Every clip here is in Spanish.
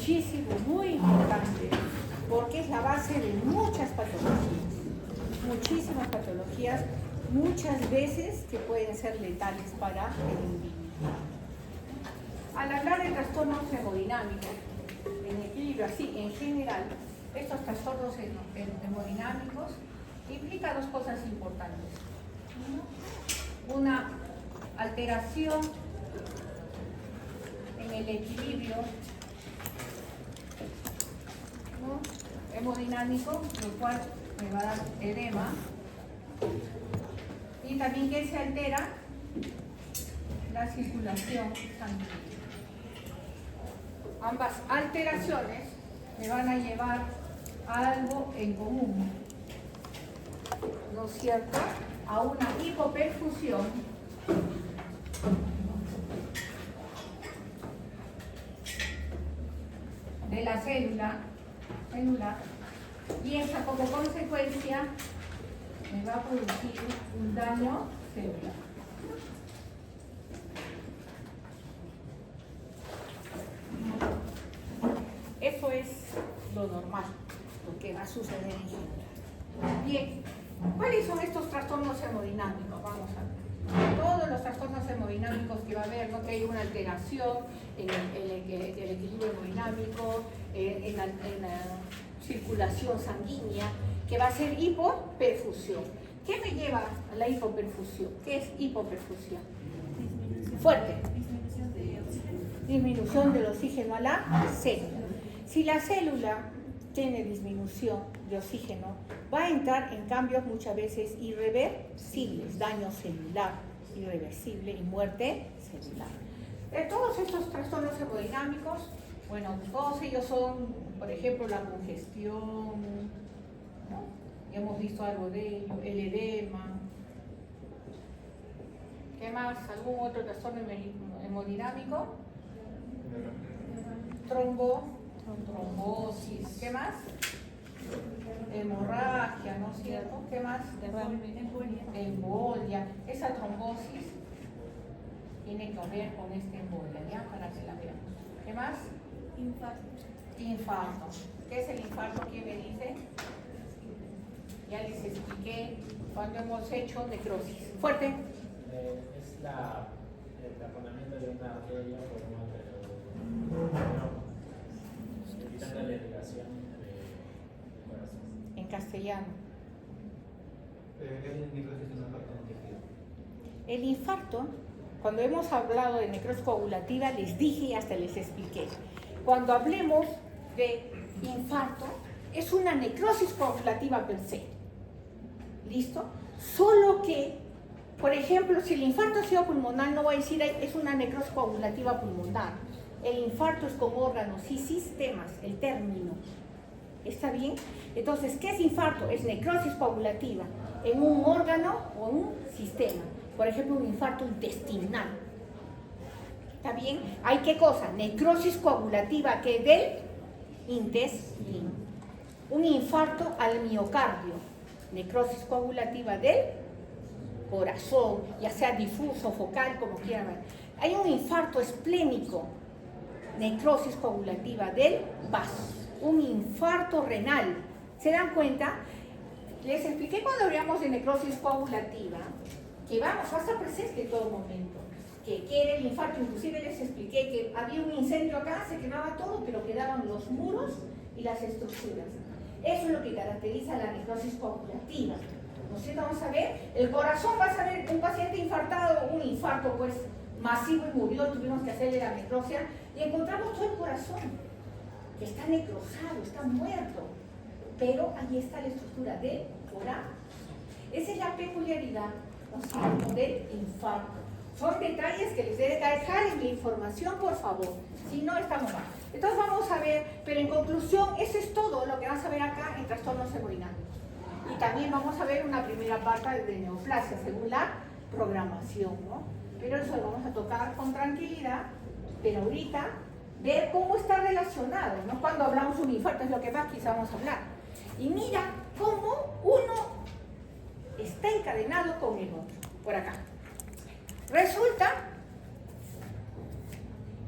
muchísimo, muy importante, porque es la base de muchas patologías, muchísimas patologías, muchas veces que pueden ser letales para el individuo. Al hablar de trastornos hemodinámicos, en equilibrio así, en general, estos trastornos hemodinámicos implican dos cosas importantes. Una alteración en el equilibrio, ¿no?, hemodinámico, lo cual me va a dar edema, y también que se altera la circulación sanguínea. Ambas alteraciones me van a llevar a algo en común, ¿no es cierto?, a una hipoperfusión de la célula, y esa como consecuencia me va a producir un daño celular. Eso es lo normal, lo que va a suceder en general. Bien, ¿cuáles son estos trastornos hemodinámicos? Vamos a ver. Todos los trastornos hemodinámicos que va a haber, ¿no?, que hay una alteración en el equilibrio hemodinámico, en la circulación sanguínea, que va a ser hipoperfusión. ¿Qué me lleva a la hipoperfusión? ¿Qué es hipoperfusión? Fuerte. Disminución del oxígeno a la célula. Si la célula tiene disminución de oxígeno, va a entrar en cambios muchas veces irreversibles, daño celular irreversible y muerte celular. Todos estos trastornos hemodinámicos, bueno, todos ellos son, por ejemplo, la congestión, ¿no?, ya hemos visto algo de ello, el edema. ¿Qué más? ¿Algún otro trastorno hemodinámico? Trombosis. ¿Qué más? Hemorragia, ¿no es cierto? ¿Qué más? Embolia. Esa trombosis tiene que ver con esta embolia, ¿ya? Para que la veamos. ¿Qué más? Infarto. ¿Qué es el infarto? ¿Quién me dice? Ya les expliqué cuando hemos hecho necrosis. Fuerte. Es el taponamiento de una arteria por un alrededor, evitando la irrigación del corazón. En castellano. El infarto, cuando hemos hablado de necrosis coagulativa, les dije y hasta les expliqué. Cuando hablemos de infarto, es una necrosis coagulativa per se. ¿Listo? Solo que, por ejemplo, si el infarto ha sido pulmonar, no voy a decir es una necrosis coagulativa pulmonar. El infarto es con órganos y sistemas, el término. ¿Está bien? Entonces, ¿qué es infarto? Es necrosis coagulativa en un órgano o en un sistema. Por ejemplo, un infarto intestinal. ¿Está bien? ¿Hay qué cosa? Necrosis coagulativa, que es del intestino. Un infarto al miocardio. Necrosis coagulativa del corazón, ya sea difuso, focal, como quieran ver. Hay un infarto esplénico, necrosis coagulativa del vaso. Un infarto renal. ¿Se dan cuenta? Les expliqué cuando hablamos de necrosis coagulativa que va a estar presente en todo momento. Que era el infarto, inclusive les expliqué que había un incendio acá, se quemaba todo, pero quedaban los muros y las estructuras. Eso es lo que caracteriza la necrosis coagulativa. ¿No es cierto? Vamos a ver, el corazón, vas a ver un paciente infartado, un infarto pues masivo y murió, tuvimos que hacerle la necropsia y encontramos todo el corazón, que está necrosado, está muerto, pero ahí está la estructura del corazón. Esa es la peculiaridad, ¿no es cierto?, del infarto. Son detalles que les debe dejar en la información, por favor, si no estamos mal. Entonces vamos a ver, pero en conclusión, eso es todo lo que vas a ver acá en trastornos hemodinámicos. Y también vamos a ver una primera parte de neoplasia, según la programación, ¿no? Pero eso lo vamos a tocar con tranquilidad, pero ahorita ver cómo está relacionado, ¿no? Cuando hablamos de un infarto es lo que más quizá vamos a hablar. Y mira cómo uno está encadenado con el otro, por acá. Resulta,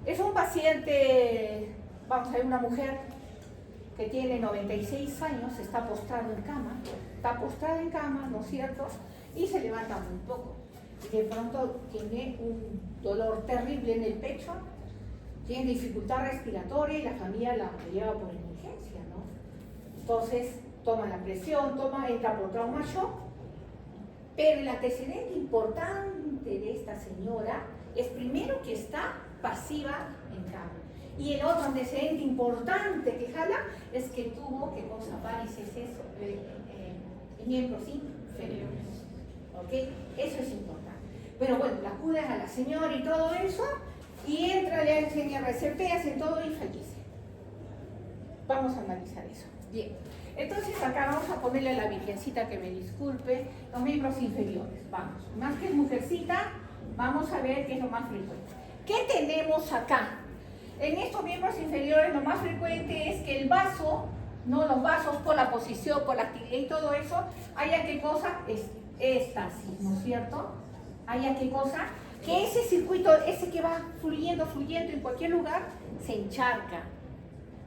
es un paciente vamos a ver una mujer que tiene 96 años, está postrada en cama, ¿no es cierto? Y se levanta muy poco. Y de pronto tiene un dolor terrible en el pecho, tiene dificultad respiratoria y la familia la lleva por emergencia, ¿no? Entonces toma la presión, entra por trauma shock, pero el antecedente importante de esta señora es primero que está pasiva en cama. Y el otro antecedente importante que jala es que tuvo, ¿qué cosa? Varices, miembros inferiores. ¿Ok? Eso es importante. Pero bueno, la cuidan a la señora y todo eso, y entra, le hacen RCP, hacen todo y fallece. Vamos a analizar eso. Bien. Entonces acá vamos a ponerle a la virgencita que me disculpe, los miembros inferiores. Vamos. Más que mujercita, vamos a ver qué es lo más frecuente. ¿Qué tenemos acá? En estos miembros inferiores lo más frecuente es que el vaso, no los vasos por la posición, por la actividad y todo eso, haya qué cosa, es éstasis, ¿no es cierto? Haya qué cosa, que ese circuito, ese que va fluyendo en cualquier lugar, se encharca,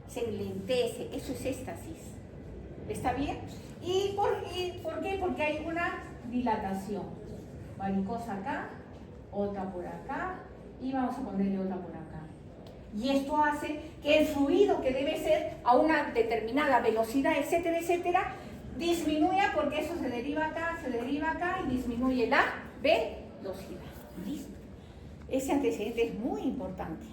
se enlentece, eso es éstasis. ¿Está bien? ¿Y por qué? Porque hay una dilatación. Varicosa acá, otra por acá, y vamos a ponerle otra por acá. Y esto hace que el fluido que debe ser a una determinada velocidad, etcétera, etcétera, disminuya porque eso se deriva acá y disminuye la velocidad. ¿Listo? Ese antecedente es muy importante.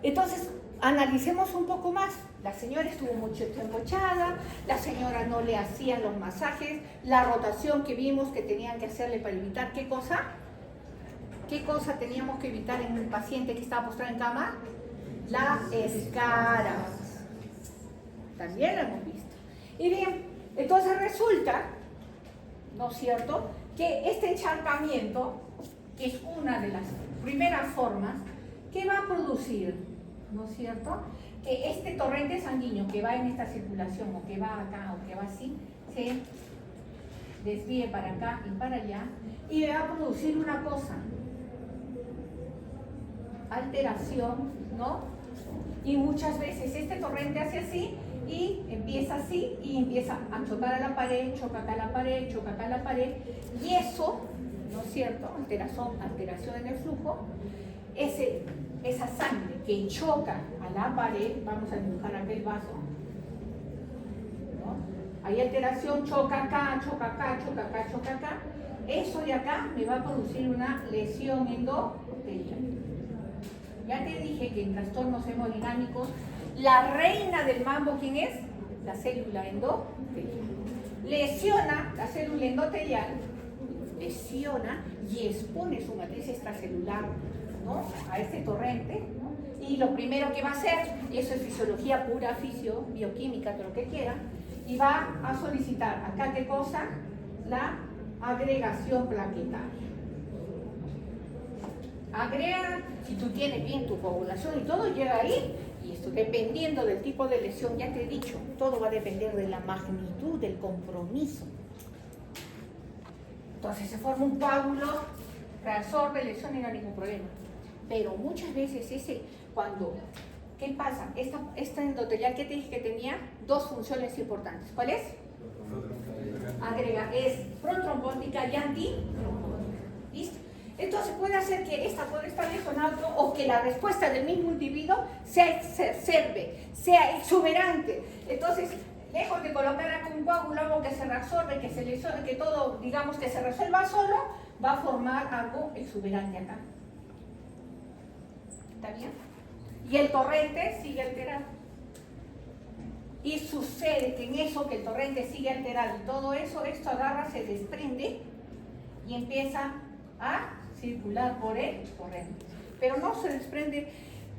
Entonces, analicemos un poco más. La señora estuvo mucho tiempo echada, la señora no le hacían los masajes, la rotación que vimos que tenían que hacerle para evitar, ¿qué cosa? ¿Qué cosa teníamos que evitar en un paciente que estaba postrado en cama? La escara. También lo hemos visto. Y bien, entonces resulta, ¿no es cierto?, que este encharcamiento es una de las primeras formas que va a producir, ¿no es cierto?, que este torrente sanguíneo que va en esta circulación, o que va acá, o que va así, se desvíe para acá y para allá, y va a producir una cosa, alteración, ¿no? Y muchas veces este torrente hace así, y empieza así, y empieza a chocar a la pared, choca acá a la pared, choca acá a la pared, y eso, ¿no es cierto?, alteración en el flujo, esa sangre que choca a la pared, vamos a dibujar aquel vaso, ¿no? Hay alteración, choca acá, choca acá, choca acá, choca acá, eso de acá me va a producir una lesión endotelial. Ya te dije que en trastornos hemodinámicos, la reina del mambo, ¿quién es? La célula endotelial. Lesiona la célula endotelial, lesiona y expone su matriz extracelular, ¿no?, a este torrente, ¿no? Y lo primero que va a hacer, y eso es fisiología pura, bioquímica, todo lo que quiera, y va a solicitar acá, ¿qué cosa? La agregación plaquetaria. Agrega, si tú tienes bien tu coagulación y todo, llega ahí, y esto dependiendo del tipo de lesión, ya te he dicho, todo va a depender de la magnitud del compromiso. Entonces se forma un coágulo, reabsorbe lesión y no hay ningún problema. Pero muchas veces ¿qué pasa? Esta endotelial que te dije que tenía dos funciones importantes. ¿Cuál es? Agrega, es protrombótica y antitrombótica. ¿Listo? Entonces puede hacer que esta pueda estar lesionada o que la respuesta del mismo individuo sea exacerbe, sea exuberante. Entonces, lejos de colocar acá un coágulo, algo que se reabsorbe, que se lesione, que todo, digamos, que se resuelva solo, va a formar algo exuberante acá. ¿Está bien? Y el torrente sigue alterado. Y sucede que en eso, que el torrente sigue alterado y todo eso, esto agarra, se desprende y empieza a circular por el torrente. Pero no se desprende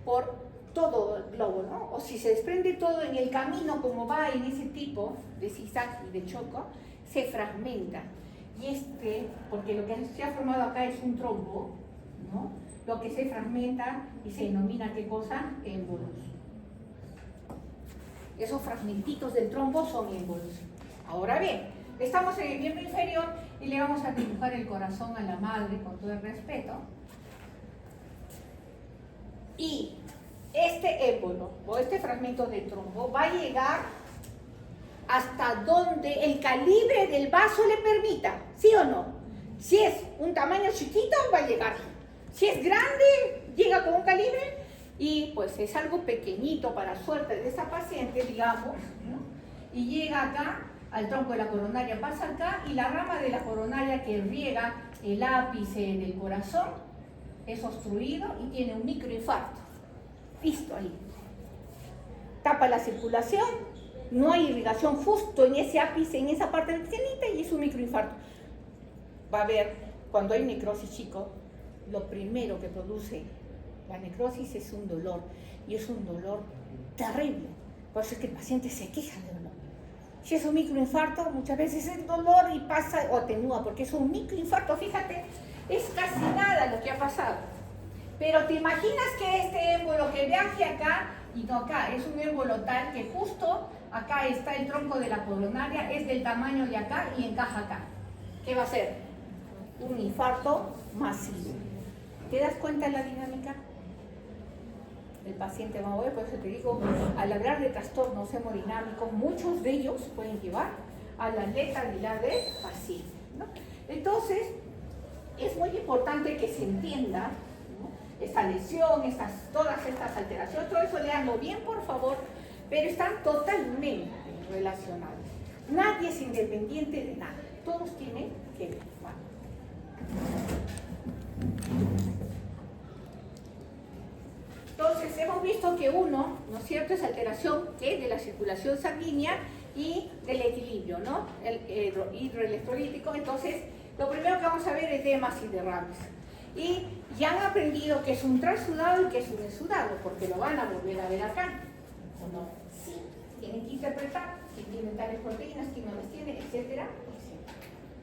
por todo el globo, ¿no? O si se desprende todo en el camino, como va en ese tipo de zigzag y de choco, se fragmenta. Y porque lo que se ha formado acá es un trombo, ¿no? Lo que se fragmenta y se denomina, ¿qué cosa? Émbolos. Esos fragmentitos del trombo son émbolos. Ahora bien, estamos en el miembro inferior y le vamos a dibujar el corazón a la madre con todo el respeto. Y este émbolo o este fragmento de trombo va a llegar hasta donde el calibre del vaso le permita, ¿sí o no? Si es un tamaño chiquito, va a llegar. Si es grande, llega con un calibre y pues es algo pequeñito para suerte de esa paciente, digamos, ¿no? Y llega acá al tronco de la coronaria, pasa acá y la rama de la coronaria que riega el ápice del corazón es obstruido y tiene un microinfarto. Listo ahí. Tapa la circulación, no hay irrigación justo en ese ápice, en esa parte pequeñita y es un microinfarto. Va a haber, cuando hay necrosis, chico, lo primero que produce la necrosis es un dolor y es un dolor terrible. Por eso es que el paciente se queja de dolor. Si es un microinfarto, muchas veces es dolor y pasa o atenúa, porque es un microinfarto, fíjate, es casi nada lo que ha pasado. Pero te imaginas que este émbolo que viaje acá, y no acá, es un émbolo tal que justo acá está el tronco de la coronaria, es del tamaño de acá y encaja acá. ¿Qué va a ser? Un infarto masivo. ¿Te das cuenta de la dinámica? El paciente va a mover, por eso te digo, al hablar de trastornos hemodinámicos, muchos de ellos pueden llevar a la letalidad del paciente, ¿no? Entonces, es muy importante que se entienda, ¿no?, esta lesión, todas estas alteraciones, todo eso leanlo bien, por favor, pero están totalmente relacionados. Nadie es independiente de nada, todos tienen que ver. ¿Vale? Entonces, hemos visto que uno, ¿no es cierto?, es alteración de la circulación sanguínea y del equilibrio, ¿no?, el hidroelectrolítico. Entonces, lo primero que vamos a ver es edemas y derrames. Y ya han aprendido que es un transudado y que es un exudado, porque lo van a volver a ver acá. ¿O no? Sí, tienen que interpretar si tienen tales proteínas, quién no las tiene, etcétera, etcétera.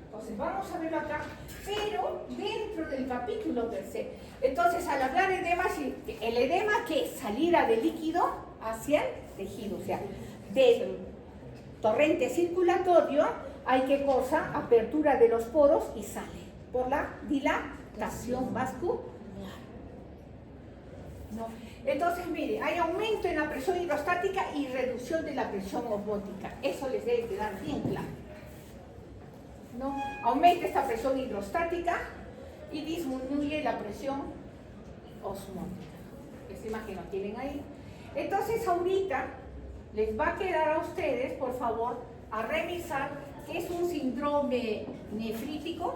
Entonces, vamos a verlo acá, pero dentro del capítulo per se. Entonces, al hablar de edemas, el edema, ¿qué es? Salida de líquido hacia el tejido, o sea, del torrente circulatorio, hay que cosa, apertura de los poros y sale por la dilatación vascular. ¿No? Entonces, mire, hay aumento en la presión hidrostática y reducción de la presión osmótica. Eso les debe quedar bien claro, ¿no? Aumenta esta presión hidrostática y disminuye la presión osmótica. Esa imagen la tienen ahí. Entonces, ahorita les va a quedar a ustedes, por favor, a revisar qué es un síndrome nefrítico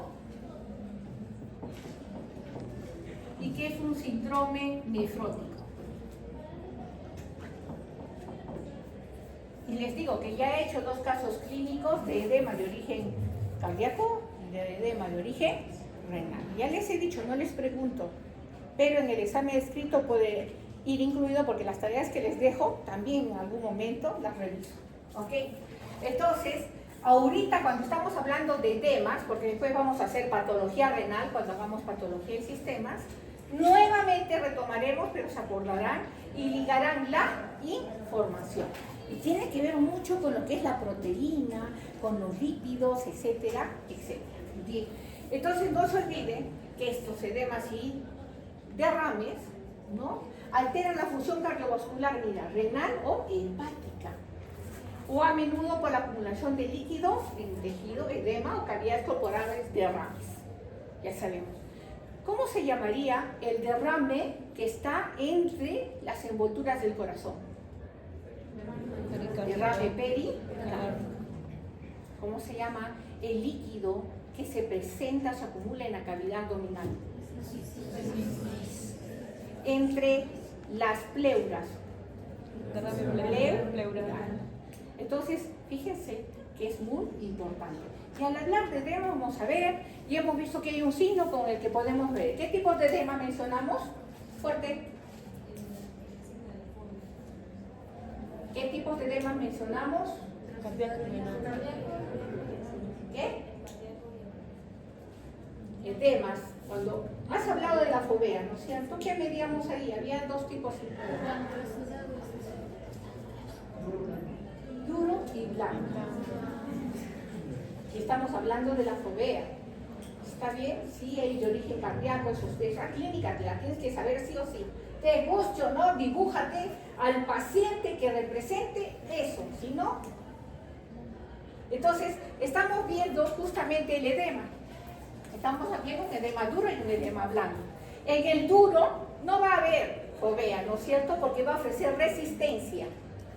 y qué es un síndrome nefrótico. Y les digo que ya he hecho 2 casos clínicos de edema de origen cardíaco y de edema de origen renal. Ya les he dicho, no les pregunto, pero en el examen escrito puede ir incluido porque las tareas que les dejo también en algún momento las reviso. ¿Ok? Entonces, ahorita cuando estamos hablando de edemas, porque después vamos a hacer patología renal cuando hagamos patología en sistemas, nuevamente retomaremos, pero se acordarán y ligarán la información. Y tiene que ver mucho con lo que es la proteína, con los lípidos, etcétera, etcétera. Bien. Entonces no se olviden que estos edemas y derrames, ¿no?, alteran la función cardiovascular, mira, renal o hepática, o a menudo por la acumulación de líquidos en tejido, edema o cavidades corporales, derrames. Ya sabemos. ¿Cómo se llamaría el derrame que está entre las envolturas del corazón? Derrame pericárdico. ¿Cómo se llama el líquido que se presenta, se acumula en la cavidad abdominal? Entre las pleuras. Pleural. Entonces, fíjense que es muy importante. Y al hablar de edema vamos a ver, y hemos visto que hay un signo con el que podemos ver. ¿Qué tipo de edema mencionamos? Fuerte. ¿Qué tipos de edemas mencionamos? ¿Qué? Edemas. Cuando has hablado de la fobea, ¿no es cierto? ¿Qué medíamos ahí? Había 2 tipos. Duro y blanco. Y estamos hablando de la fobea. ¿Está bien? Sí, hay de origen cardíaco, esa clínica te la tienes que saber sí o sí. te guste o no, dibújate al paciente que represente eso, si no. Entonces, estamos viendo justamente el edema. Estamos viendo un edema duro y un edema blando. En el duro no va a haber fovea, ¿no es cierto? Porque va a ofrecer resistencia.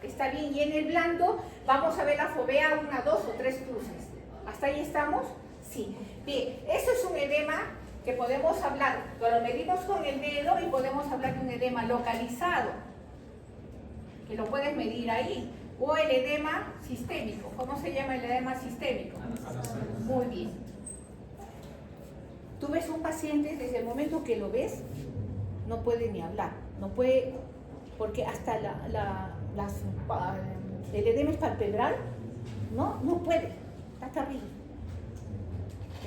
¿Está bien? Y en el blando vamos a ver la fovea 1, 2 o 3 cruces. ¿Hasta ahí estamos? Sí. Bien, eso es un edema que podemos hablar, lo medimos con el dedo y podemos hablar de un edema localizado, que lo puedes medir ahí, o el edema sistémico. ¿Cómo se llama el edema sistémico? Muy bien. Tú ves un paciente, desde el momento que lo ves, no puede ni hablar, no puede, porque hasta el edema es palpebral, no puede, está terrible.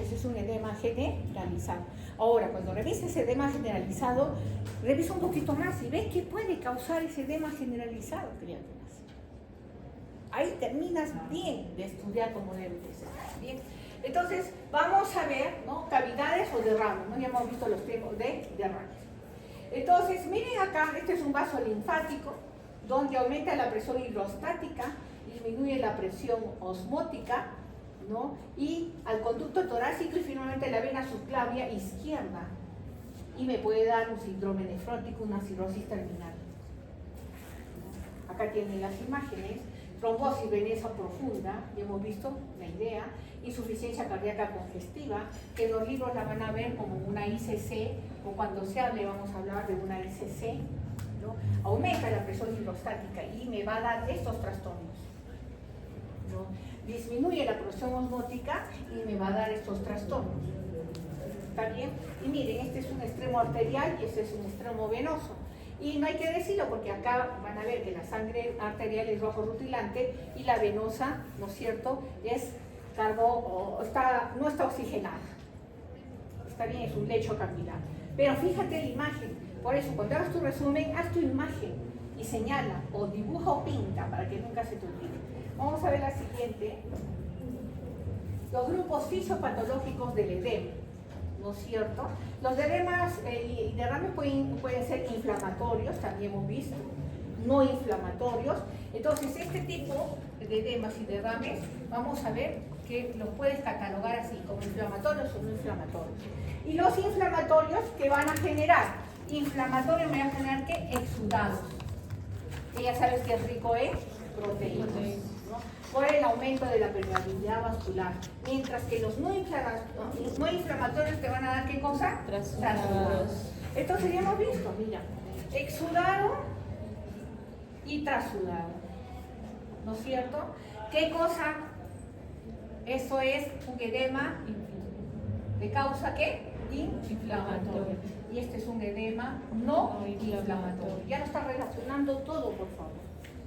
Ese es un edema generalizado. Ahora, cuando revises ese edema generalizado, revisa un poquito más y ves qué puede causar ese edema generalizado, criaturas. Ahí terminas bien de estudiar como debe de ser. Bien. Entonces, vamos a ver, ¿no?, cavidades o derrames, ¿no? Ya hemos visto los tipos de derrames. Entonces, miren acá, este es un vaso linfático, donde aumenta la presión hidrostática, disminuye la presión osmótica, ¿no?, y al conducto torácico y finalmente la vena subclavia izquierda, y me puede dar un síndrome nefrótico, una cirrosis terminal. Acá tienen las imágenes. Trombosis venosa profunda, ya hemos visto la idea, insuficiencia cardíaca congestiva, que en los libros la van a ver como una ICC, o cuando se hable vamos a hablar de una ICC, ¿no? Aumenta la presión hidrostática y me va a dar estos trastornos, ¿no? Disminuye la presión osmótica y me va a dar estos trastornos. ¿Está bien? Y miren, este es un extremo arterial y este es un extremo venoso. Y no hay que decirlo porque acá van a ver que la sangre arterial es rojo rutilante y la venosa, ¿no es cierto?, no está oxigenada. Está bien, es un lecho capilar. Pero fíjate la imagen. Por eso, cuando hagas tu resumen, haz tu imagen y señala, o dibuja o pinta, para que nunca se te olvide. Vamos a ver la siguiente. Los grupos fisiopatológicos del edema, ¿no es cierto? Los edemas y derrames pueden ser inflamatorios, también hemos visto, no inflamatorios. Entonces, este tipo de edemas y derrames, vamos a ver que los puedes catalogar así, como inflamatorios o no inflamatorios. Y los inflamatorios, ¿qué van a generar? Inflamatorios me van a generar, ¿qué? Exudados. Que ya sabes que es rico en proteínas, ¿no?, por el aumento de la permeabilidad vascular. Mientras que los no inflamatorios te van a dar, ¿qué cosa? Trasudados. Entonces ya hemos visto, mira, exudado y trasudado, ¿no es cierto? ¿Qué cosa? Eso es un edema de causa, ¿qué? Inflamatorio. Y este es un edema no inflamatorio. Ya lo está relacionando todo, por favor.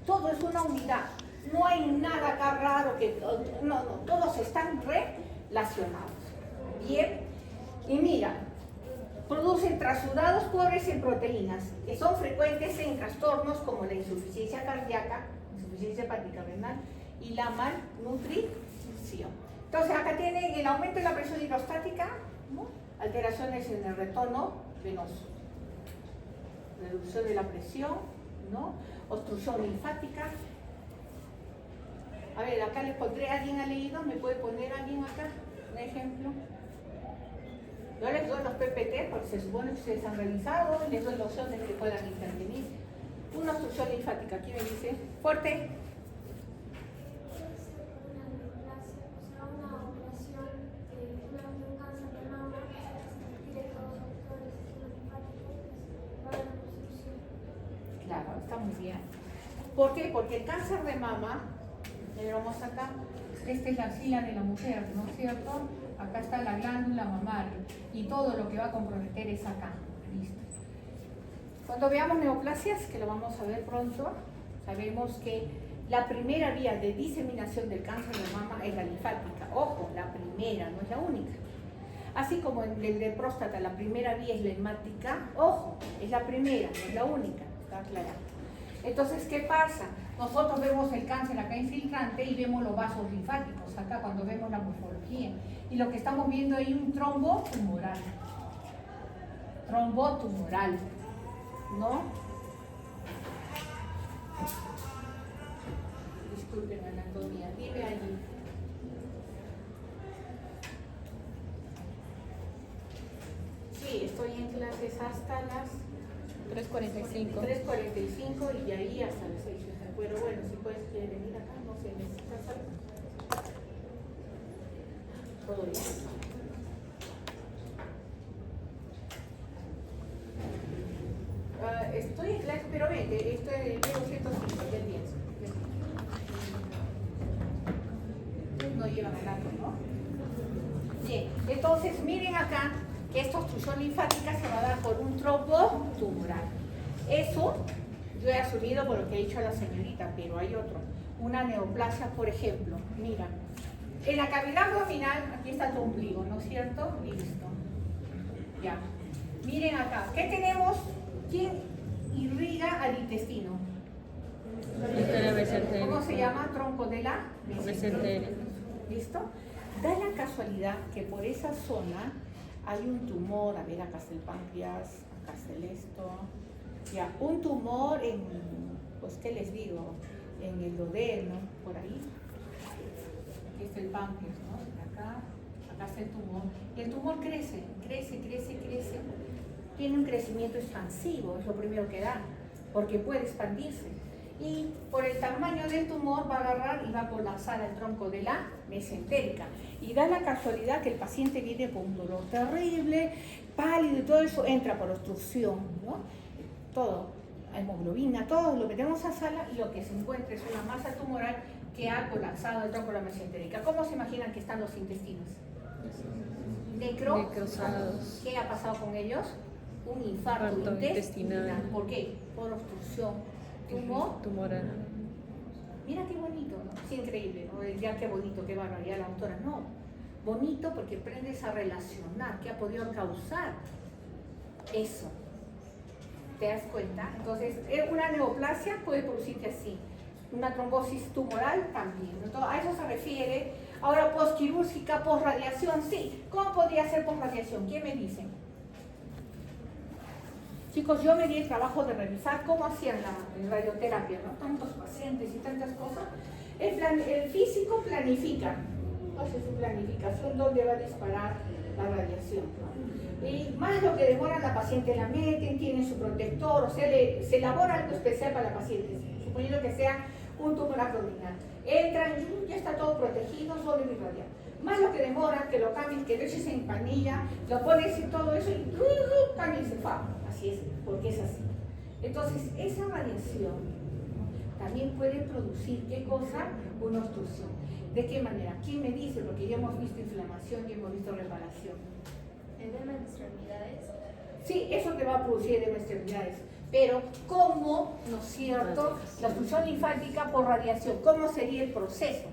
Todo es una unidad. No hay nada acá raro, todos están relacionados. Bien, y mira, producen trasudados pobres en proteínas, que son frecuentes en trastornos como la insuficiencia cardíaca, insuficiencia hepática renal y la malnutrición. Entonces acá tienen el aumento de la presión hidrostática, ¿no?, alteraciones en el retorno venoso, reducción de la presión, ¿no?, obstrucción linfática. A ver, acá les pondré, ¿alguien ha leído? ¿Me puede poner alguien acá un ejemplo? Yo les doy los PPT porque se supone que ustedes han realizado y les doy la opción de que puedan intervenir. Una obstrucción linfática, ¿quién me dice? Fuerte. Claro, está muy bien. ¿Por qué? Porque el cáncer de mama, vamos acá, esta es la axila de la mujer, ¿no es cierto? Acá está la glándula mamaria y todo lo que va a comprometer es acá. Listo. Cuando veamos neoplasias, que lo vamos a ver pronto, sabemos que la primera vía de diseminación del cáncer de mama es la linfática. Ojo, la primera, no es la única. Así como en el de próstata, la primera vía es la hemática, ojo, es la primera, no es la única, está aclarado. Entonces, ¿qué pasa? Nosotros vemos el cáncer acá infiltrante y vemos los vasos linfáticos acá cuando vemos la morfología. Y lo que estamos viendo ahí es un trombo tumoral. Trombo tumoral. ¿no? Disculpen la anatomía, dime allí. Sí, estoy en clases hasta las 3:45. 3:45 y de ahí hasta las 6. Pero bueno, si puedes venir acá, no sé, necesitas algo. Todo bien. Estoy en clase, pero vete, esto es de 205, ya pienso. No llevan el dato, ¿no? Bien, entonces miren acá que esta obstrucción linfática se va a dar por un trombo tumoral. Eso yo he asumido por lo que ha dicho la señorita, pero hay otro. Una neoplasia, por ejemplo. Mira, en la cavidad abdominal, aquí está tu ombligo, ¿no es cierto? Listo. Ya. Miren acá, ¿qué tenemos? ¿Quién irriga al intestino? ¿Cómo se llama? Tronco de la mesenteria. ¿Listo? Da la casualidad que por esa zona hay un tumor, a ver, acá está el páncreas, acá está el esto, ya, un tumor en, pues, ¿qué les digo? En el duodeno, por ahí. Aquí está el páncreas, ¿no? Acá está el tumor. Y el tumor crece. Tiene un crecimiento expansivo, es lo primero que da, porque puede expandirse. Y por el tamaño del tumor va a agarrar y va a colapsar el tronco de la mesentérica. Y da la casualidad que el paciente viene con un dolor terrible, pálido y todo eso entra por obstrucción, ¿no? Todo, hemoglobina, todo lo metemos a sala y lo que se encuentra es una masa tumoral que ha colapsado el tronco de la mesentérica. ¿Cómo se imaginan que están los intestinos? Necrosados. ¿Qué ha pasado con ellos? Un infarto intestinal. ¿Por qué? Por obstrucción. Tumoral. Mira qué bonito, ¿no? Sí, increíble, ¿no? Ya qué bonito, qué barbaridad la autora. No, bonito porque aprendes a relacionar qué ha podido causar eso. ¿Te das cuenta? Entonces, una neoplasia puede producirse así. Una trombosis tumoral también. Entonces, a eso se refiere. Ahora, posquirúrgica, posradiación, sí. ¿Cómo podría ser posradiación? ¿Quién me dice? Chicos, yo me di el trabajo de revisar cómo hacían la radioterapia, ¿no? Tantos pacientes y tantas cosas. El físico planifica, hace su planificación dónde va a disparar la radiación, ¿no? Y más lo que demora la paciente la meten, tiene su protector, o sea, se elabora algo especial para la paciente, suponiendo que sea un tumor abdominal. Entran, ya está todo protegido, solo irradiar. Más lo que demora, que lo cambien, que lo eches en panilla, lo pones y todo eso y cambia y se fa. Así es, porque es así. Entonces, esa radiación también puede producir, ¿qué cosa? Una obstrucción. ¿De qué manera? ¿Quién me dice? Porque ya hemos visto inflamación y hemos visto reparación. ¿Edema de extremidades? Sí, eso te va a producir edema de extremidades. Pero, ¿cómo, no es cierto? La obstrucción linfática por radiación, ¿cómo sería el proceso?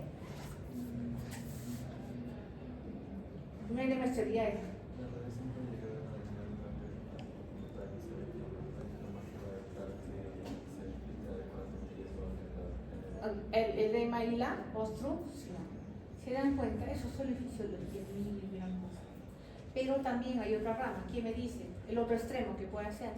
No hay edema de extremidades. El edema y la obstrucción. ¿Se dan cuenta? Eso solo es fisiología, ni gran cosa. Pero también hay otra rama. ¿Quién me dice? El otro extremo que puede hacer.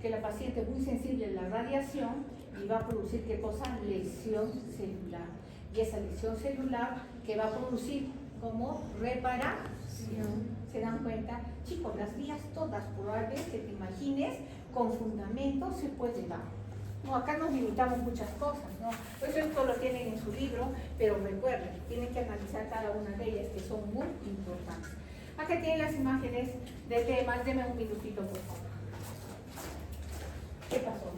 Que la paciente es muy sensible a la radiación y va a producir, ¿qué cosa? Lesión celular. Y esa lesión celular que va a producir como reparación. ¿Se dan cuenta? Chicos, las vías todas probables que te imagines con fundamento se puede dar. No, acá nos limitamos muchas cosas, ¿no? Pues esto lo tienen en su libro, pero recuerden, tienen que analizar cada una de ellas, que son muy importantes. Acá tienen las imágenes de temas, denme un minutito, por favor. ¿Qué pasó?